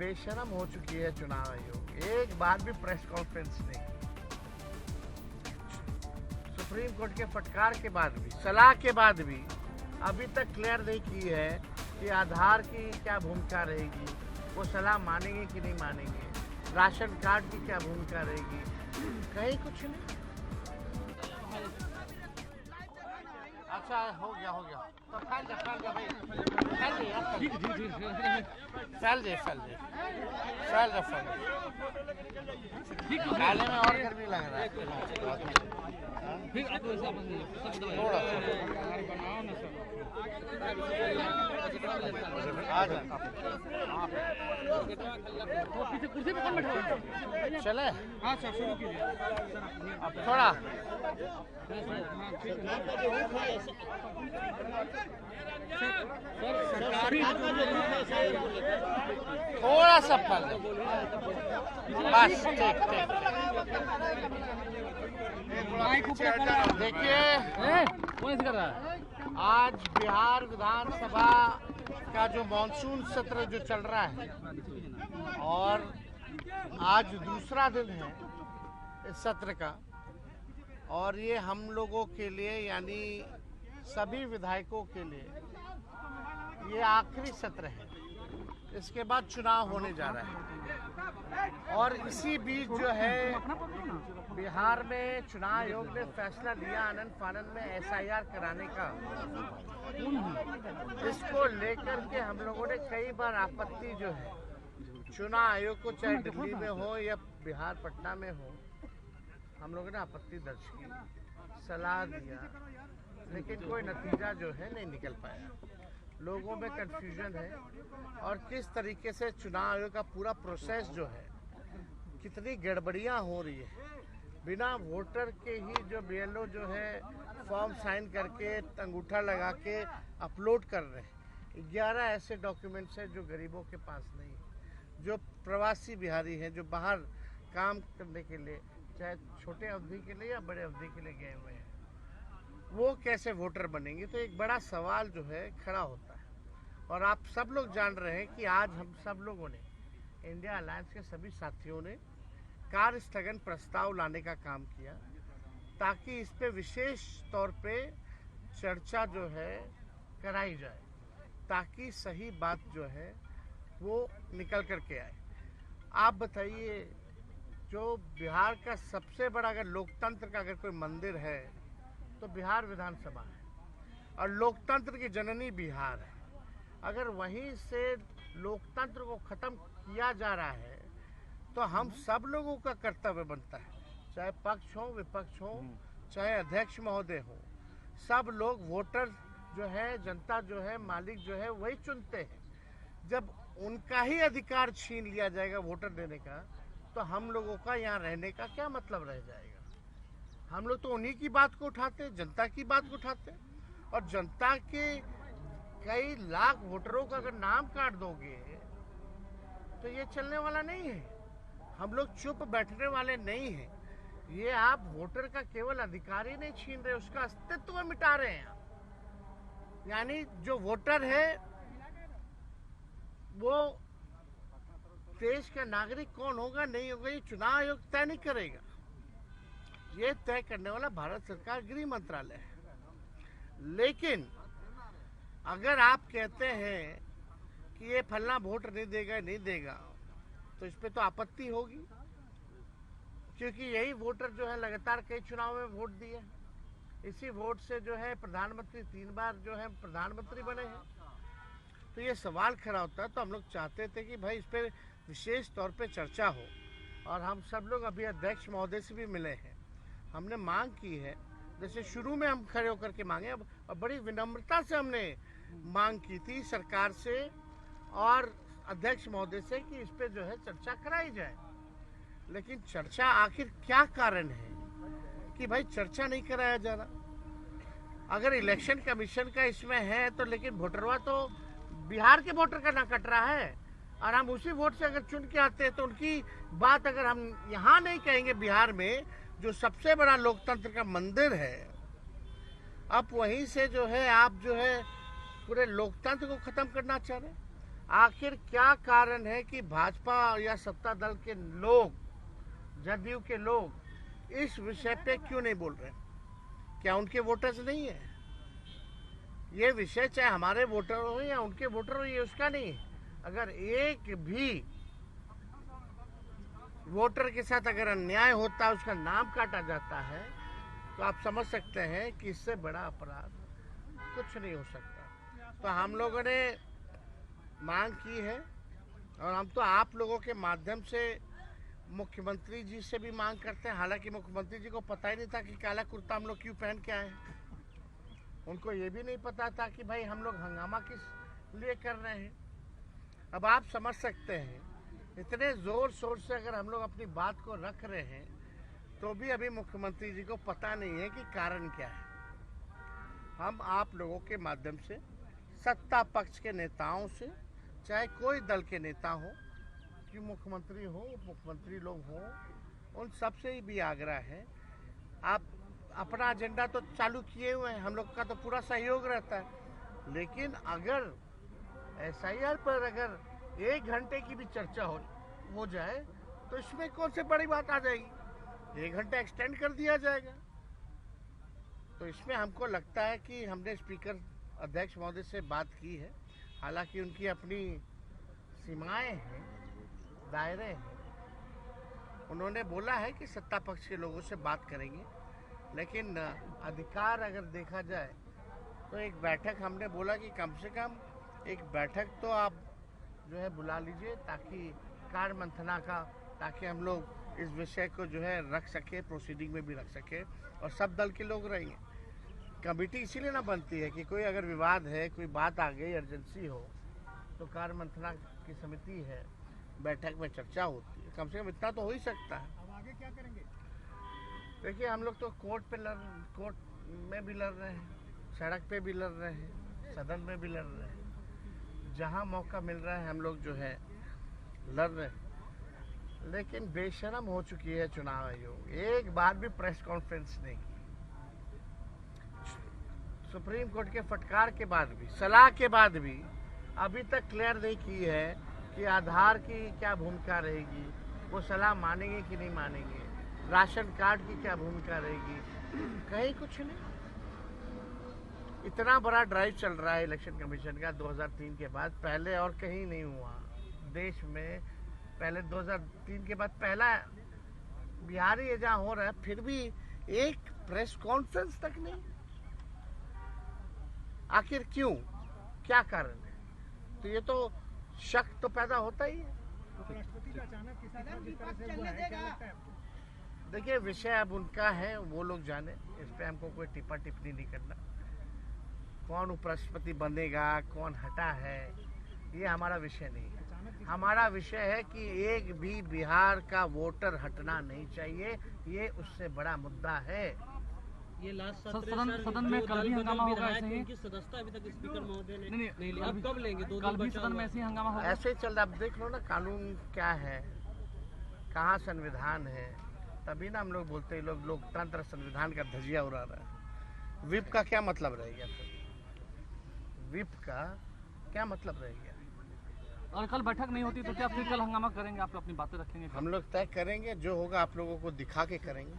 बेशरम हो चुकी है चुनाव आयोग। एक बार भी प्रेस कॉन्फ्रेंस नहीं, सुप्रीम कोर्ट के फटकार के बाद भी, सलाह के बाद भी अभी तक क्लियर नहीं की है कि आधार की क्या भूमिका रहेगी, वो सलाह मानेंगे कि नहीं मानेंगे, राशन कार्ड की क्या भूमिका रहेगी, कहीं कुछ नहीं। अच्छा हो गया तो फैल जा भाई, फैल जा डालने में और गर्मी लग रहा है थोड़ा चले। हाँ सर शुरू कीजिए अब थोड़ा थोड़ा सा फल बस ठीक। देखिए आज बिहार विधानसभा का जो मॉनसून सत्र जो चल रहा है और आज दूसरा दिन है इस सत्र का, और ये हम लोगों के लिए यानी सभी विधायकों के लिए ये आखिरी सत्र है। इसके बाद चुनाव होने जा रहा है और इसी बीच जो है बिहार में चुनाव आयोग ने फैसला लिया आनन फानन में एसआईआर कराने का। इसको लेकर के हम लोगों ने कई बार आपत्ति जो है चुनाव आयोग को, चाहे दिल्ली में हो या बिहार पटना में हो, हम लोगों ने आपत्ति दर्ज की, सलाह दिया, लेकिन कोई नतीजा जो है नहीं निकल पाया। लोगों में कंफ्यूजन है और किस तरीके से चुनाव आयोग का पूरा प्रोसेस जो है, कितनी गड़बड़ियां हो रही है। बिना वोटर के ही जो बीएलओ जो है फॉर्म साइन करके अंगूठा लगा के अपलोड कर रहे हैं। 11 ऐसे डॉक्यूमेंट्स हैं जो गरीबों के पास नहीं है, जो प्रवासी बिहारी हैं, जो बाहर काम करने के लिए, चाहे छोटे अवधि के लिए या बड़े अवधि के लिए गए हुए हैं, वो कैसे वोटर बनेंगे। तो एक बड़ा सवाल जो है खड़ा होता है। और आप सब लोग जान रहे हैं कि आज हम सब लोगों ने, इंडिया अलायंस के सभी साथियों ने कार्य स्थगन प्रस्ताव लाने का काम किया ताकि इस पे विशेष तौर पे चर्चा जो है कराई जाए, ताकि सही बात जो है वो निकल करके आए। आप बताइए, जो बिहार का सबसे बड़ा अगर लोकतंत्र का अगर कोई मंदिर है तो बिहार विधानसभा है और लोकतंत्र की जननी बिहार है। अगर वहीं से लोकतंत्र को खत्म किया जा रहा है तो हम सब लोगों का कर्तव्य बनता है, चाहे पक्ष हो विपक्ष हो, चाहे अध्यक्ष महोदय हो, सब लोग वोटर जो है, जनता जो है, मालिक जो है वही चुनते हैं। जब उनका ही अधिकार छीन लिया जाएगा वोटर देने का, तो हम लोगों का यहाँ रहने का क्या मतलब रह जाएगा। हम लोग तो उन्हीं की बात को उठाते, जनता की बात को उठाते, और जनता के कई लाख वोटरों का अगर नाम काट दोगे तो ये चलने वाला नहीं है। हम लोग चुप बैठने वाले नहीं हैं। ये आप वोटर का केवल अधिकार ही नहीं छीन रहे, उसका अस्तित्व मिटा रहे हैं। यानी जो वोटर है वो देश का नागरिक कौन होगा नहीं होगा ये चुनाव आयोग तय नहीं करेगा। ये तय करने वाला भारत सरकार गृह मंत्रालय है। लेकिन अगर आप कहते हैं कि ये फलना वोट नहीं देगा तो इस पे तो आपत्ति होगी, क्योंकि यही वोटर जो है लगातार कई चुनाव में वोट दिए, इसी वोट से जो है प्रधानमंत्री 3 बार जो है प्रधानमंत्री बने हैं। तो ये सवाल खड़ा होता है। तो हम लोग चाहते थे कि भाई इस पर विशेष तौर पे चर्चा हो, और हम सब लोग अभी अध्यक्ष महोदय से भी मिले हैं। हमने मांग की है, जैसे शुरू में हम खड़े होकर के मांगे, अब बड़ी विनम्रता से हमने मांग की थी सरकार से और अध्यक्ष महोदय से कि इस पे जो है चर्चा कराई जाए। लेकिन चर्चा आखिर क्या कारण है कि भाई चर्चा नहीं कराया जा रहा। अगर इलेक्शन कमीशन का इसमें है तो, लेकिन वोटरवा तो बिहार के वोटर का ना कट रहा है, और हम उसी वोट से अगर चुन के आते हैं तो उनकी बात अगर हम यहाँ नहीं कहेंगे, बिहार में जो सबसे बड़ा लोकतंत्र का मंदिर है, अब वहीं से जो है आप जो है पूरे लोकतंत्र को खत्म करना चाह रहे हैं। आखिर क्या कारण है कि भाजपा या सत्ता दल के लोग, जदयू के लोग इस विषय पे क्यों नहीं बोल रहे? क्या उनके वोटर्स नहीं है? ये विषय चाहे हमारे वोटर हो या उनके वोटर हो, ये उसका नहीं है। अगर एक भी वोटर के साथ अगर अन्याय होता है, उसका नाम काटा जाता है, तो आप समझ सकते हैं कि इससे बड़ा अपराध कुछ नहीं हो सकता। तो हम लोगों ने मांग की है और हम तो आप लोगों के माध्यम से मुख्यमंत्री जी से भी मांग करते हैं। हालांकि मुख्यमंत्री जी को पता ही नहीं था कि काला कुर्ता हम लोग क्यों पहन के आए हैं। उनको ये भी नहीं पता था कि भाई हम लोग हंगामा किस लिए कर रहे हैं। अब आप समझ सकते हैं, इतने जोर शोर से अगर हम लोग अपनी बात को रख रहे हैं तो भी अभी मुख्यमंत्री जी को पता नहीं है कि कारण क्या है। हम आप लोगों के माध्यम से सत्ता पक्ष के नेताओं से, चाहे कोई दल के नेता हो, कि मुख्यमंत्री हो, मुख्यमंत्री लोग हो, उन सब से ही भी आग्रह है, आप अपना एजेंडा तो चालू किए हुए हैं, हम लोग का तो पूरा सहयोग रहता है, लेकिन अगर SIR पर अगर 1 घंटे की भी चर्चा हो जाए तो इसमें कौन सी बड़ी बात आ जाएगी? 1 घंटा एक्सटेंड कर दिया जाएगा। तो इसमें हमको लगता है कि हमने स्पीकर अध्यक्ष महोदय से बात की है। हालांकि उनकी अपनी सीमाएं हैं, दायरे हैं। उन्होंने बोला है कि सत्ता पक्ष के लोगों से बात करेंगे, लेकिन अधिकार अगर देखा जाए तो एक बैठक हमने बोला कि कम से कम एक बैठक तो आप जो है बुला लीजिए, ताकि कार्य मंथना का, ताकि हम लोग इस विषय को जो है रख सके, प्रोसीडिंग में भी रख सके और सब दल के लोग रहेंगे। कमेटी इसीलिए ना बनती है कि कोई अगर विवाद है, कोई बात आ गई, इमरजेंसी हो, तो कार्य मंथना की समिति है, बैठक में चर्चा होती है। कम से कम इतना तो हो ही सकता है। अब आगे क्या करेंगे? देखिए, हम लोग तो कोर्ट में भी लड़ रहे हैं, सड़क पे भी लड़ रहे हैं, सदन में भी लड़ रहे हैं। जहां मौका मिल रहा है हम लोग जो है लड़ रहे हैं। लेकिन बेशरम हो चुकी है चुनाव आयोग, एक बार भी प्रेस कॉन्फ्रेंस नहीं की। सुप्रीम कोर्ट के फटकार के बाद भी, सलाह के बाद भी अभी तक क्लियर नहीं की है कि आधार की क्या भूमिका रहेगी, वो सलाह मानेंगे कि नहीं मानेंगे, राशन कार्ड की क्या भूमिका रहेगी, कहीं कुछ नहीं। इतना बड़ा ड्राइव चल रहा है इलेक्शन कमीशन का 2003 के बाद, पहले और कहीं नहीं हुआ देश में। पहले 2003 के बाद पहला बिहार ही जहाँ हो रहा है, फिर भी एक प्रेस कॉन्फ्रेंस तक नहीं। आखिर क्यों, क्या कारण है? तो ये तो शक तो पैदा होता ही है। उपराष्ट्रपति का अचानक किसी तरह जिस तरह से हुआ है, क्या लगता है आपको? देखिए, विषय अब उनका है, वो लोग जाने, इस पे हमको कोई टिप्पणी नहीं करना। कौन उपराष्ट्रपति बनेगा, कौन हटा है, ये हमारा विषय नहीं है। हमारा विषय है कि एक भी बिहार का वोटर हटना नहीं चाहिए, ये उससे बड़ा मुद्दा है। ये लास्ट सदन में कल भी हंगामा होगा ऐसे ही? उनकी सदस्यता अभी तक स्पीकर महोदय ने नहीं लिया। अब कब लेंगे? कल भी सदन में ऐसे ही हंगामा होगा? ऐसे ही चल रहा। अब देख लो ना कानून क्या है, कहाँ संविधान है, तभी ना हम लोग बोलते हैं लोग लोकतंत्र संविधान का धजिया उड़ा रहा है। विप का क्या मतलब रहेगा? फिर विप का क्या मतलब रहेगा? और कल बैठक नहीं होती तो क्या फिर कल हंगामा करेंगे? आप अपनी बातें रखेंगे? हम लोग तय करेंगे, जो होगा आप लोगों को दिखा के करेंगे।